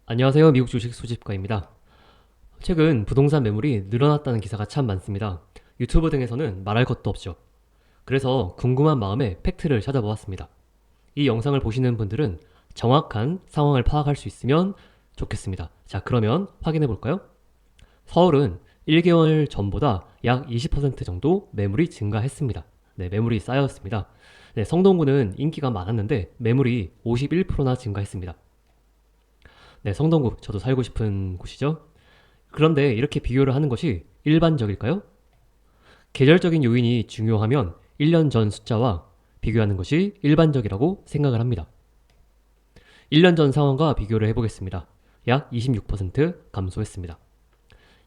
안녕하세요. 미국 주식 소집가입니다. 최근 부동산 매물이 늘어났다는 기사가 참 많습니다. 유튜브 등에서는 말할 것도 없죠. 그래서 궁금한 마음에 팩트를 찾아보았습니다. 이 영상을 보시는 분들은 정확한 상황을 파악할 수 있으면 좋겠습니다. 자, 그러면 확인해 볼까요? 서울은 1개월 전보다 약 20% 정도 매물이 증가했습니다. 네, 매물이 쌓였습니다. 네, 성동구는 인기가 많았는데 매물이 51%나 증가했습니다. 네, 성동구 저도 살고 싶은 곳이죠. 그런데 이렇게 비교를 하는 것이 일반적일까요? 계절적인 요인이 중요하면 1년 전 숫자와 비교하는 것이 일반적이라고 생각을 합니다. 1년 전 상황과 비교를 해보겠습니다. 약 26% 감소했습니다.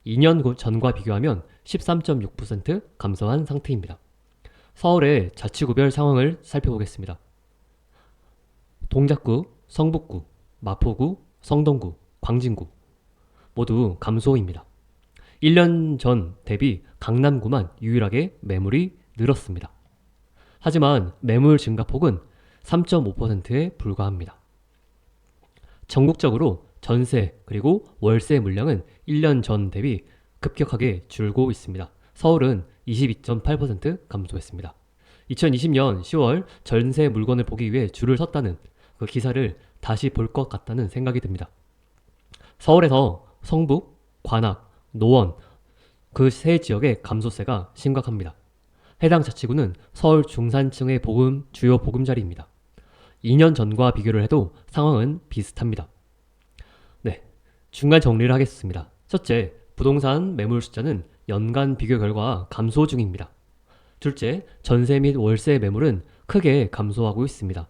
2년 전과 비교하면 13.6% 감소한 상태입니다. 서울의 자치구별 상황을 살펴보겠습니다. 동작구, 성북구, 마포구, 성동구, 광진구 모두 감소입니다. 1년 전 대비 강남구만 유일하게 매물이 늘었습니다. 하지만 매물 증가폭은 3.5%에 불과합니다. 전국적으로 전세 그리고 월세 물량은 1년 전 대비 급격하게 줄고 있습니다. 서울은 22.8% 감소했습니다. 2020년 10월 전세 물건을 보기 위해 줄을 섰다는 그 기사를 다시 볼 것 같다는 생각이 듭니다. 서울에서 성북, 관악, 노원 그 세 지역의 감소세가 심각합니다. 해당 자치구는 서울 중산층의 주요 보금자리입니다. 2년 전과 비교를 해도 상황은 비슷합니다. 네, 중간 정리를 하겠습니다. 첫째, 부동산 매물 숫자는 연간 비교 결과 감소 중입니다. 둘째, 전세 및 월세 매물은 크게 감소하고 있습니다.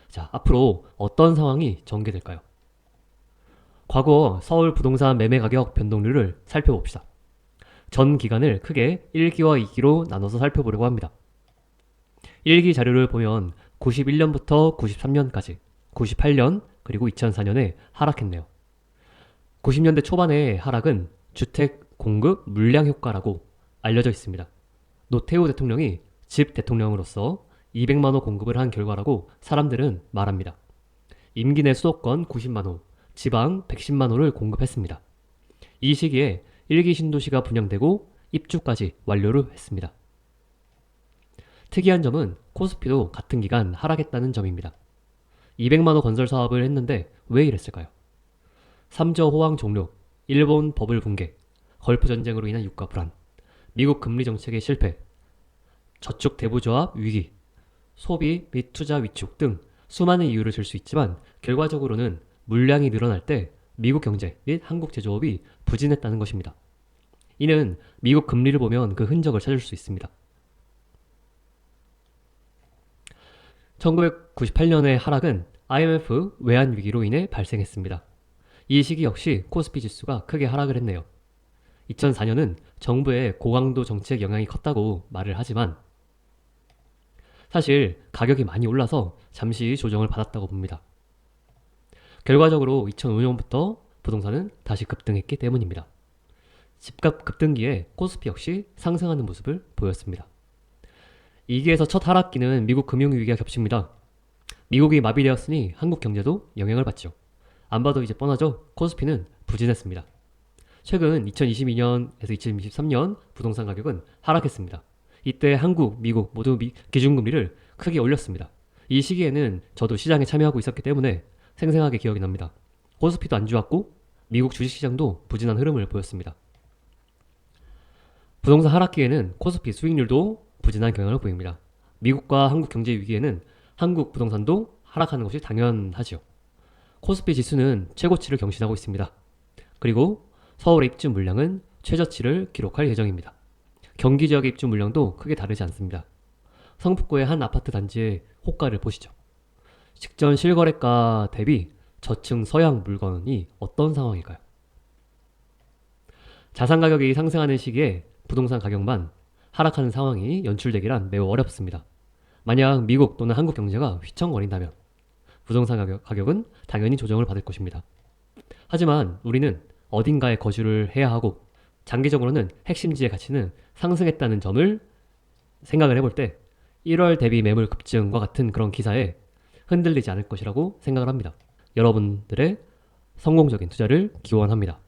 자, 앞으로 어떤 상황이 전개될까요? 과거 서울 부동산 매매 가격 변동률을 살펴봅시다. 전 기간을 크게 1기와 2기로 나눠서 살펴보려고 합니다. 1기 자료를 보면 91년부터 93년까지, 98년 그리고 2004년에 하락했네요. 90년대 초반의 하락은 주택 공급 물량 효과라고 알려져 있습니다. 노태우 대통령이 집 대통령으로서 200만 호 공급을 한 결과라고 사람들은 말합니다. 임기 내 수도권 90만 호, 지방 110만 호를 공급했습니다. 이 시기에 1기 신도시가 분양되고 입주까지 완료를 했습니다. 특이한 점은 코스피도 같은 기간 하락했다는 점입니다. 200만 호 건설 사업을 했는데 왜 이랬을까요? 3저 호황 종료, 일본 버블 붕괴, 걸프 전쟁으로 인한 유가 불안, 미국 금리 정책의 실패, 저축 대부조합 위기, 소비 및 투자 위축 등 수많은 이유를 들 수 있지만 결과적으로는 물량이 늘어날 때 미국 경제 및 한국 제조업이 부진했다는 것입니다. 이는 미국 금리를 보면 그 흔적을 찾을 수 있습니다. 1998년의 하락은 IMF 외환 위기로 인해 발생했습니다. 이 시기 역시 코스피 지수가 크게 하락을 했네요. 2004년은 정부의 고강도 정책 영향이 컸다고 말을 하지만 사실 가격이 많이 올라서 잠시 조정을 받았다고 봅니다. 결과적으로 2005년부터 부동산은 다시 급등했기 때문입니다. 집값 급등기에 코스피 역시 상승하는 모습을 보였습니다. 2기에서 첫 하락기는 미국 금융위기가 겹칩니다. 미국이 마비되었으니 한국 경제도 영향을 받죠. 안 봐도 이제 뻔하죠. 코스피는 부진했습니다. 최근 2022년에서 2023년 부동산 가격은 하락했습니다. 이때 한국, 미국 모두 기준금리를 크게 올렸습니다. 이 시기에는 저도 시장에 참여하고 있었기 때문에 생생하게 기억이 납니다. 코스피도 안 좋았고 미국 주식시장도 부진한 흐름을 보였습니다. 부동산 하락기에는 코스피 수익률도 부진한 경향을 보입니다. 미국과 한국 경제 위기에는 한국 부동산도 하락하는 것이 당연하지요. 코스피 지수는 최고치를 경신하고 있습니다. 그리고 서울의 입주 물량은 최저치를 기록할 예정입니다. 경기 지역의 입주 물량도 크게 다르지 않습니다. 성북구의 한 아파트 단지의 호가를 보시죠. 직전 실거래가 대비 저층 서양 물건이 어떤 상황일까요? 자산 가격이 상승하는 시기에 부동산 가격만 하락하는 상황이 연출되기란 매우 어렵습니다. 만약 미국 또는 한국 경제가 휘청거린다면 부동산 가격은 당연히 조정을 받을 것입니다. 하지만 우리는 어딘가에 거주를 해야 하고 장기적으로는 핵심지의 가치는 상승했다는 점을 생각을 해볼 때 1월 대비 매물 급증과 같은 그런 기사에 흔들리지 않을 것이라고 생각을 합니다. 여러분들의 성공적인 투자를 기원합니다.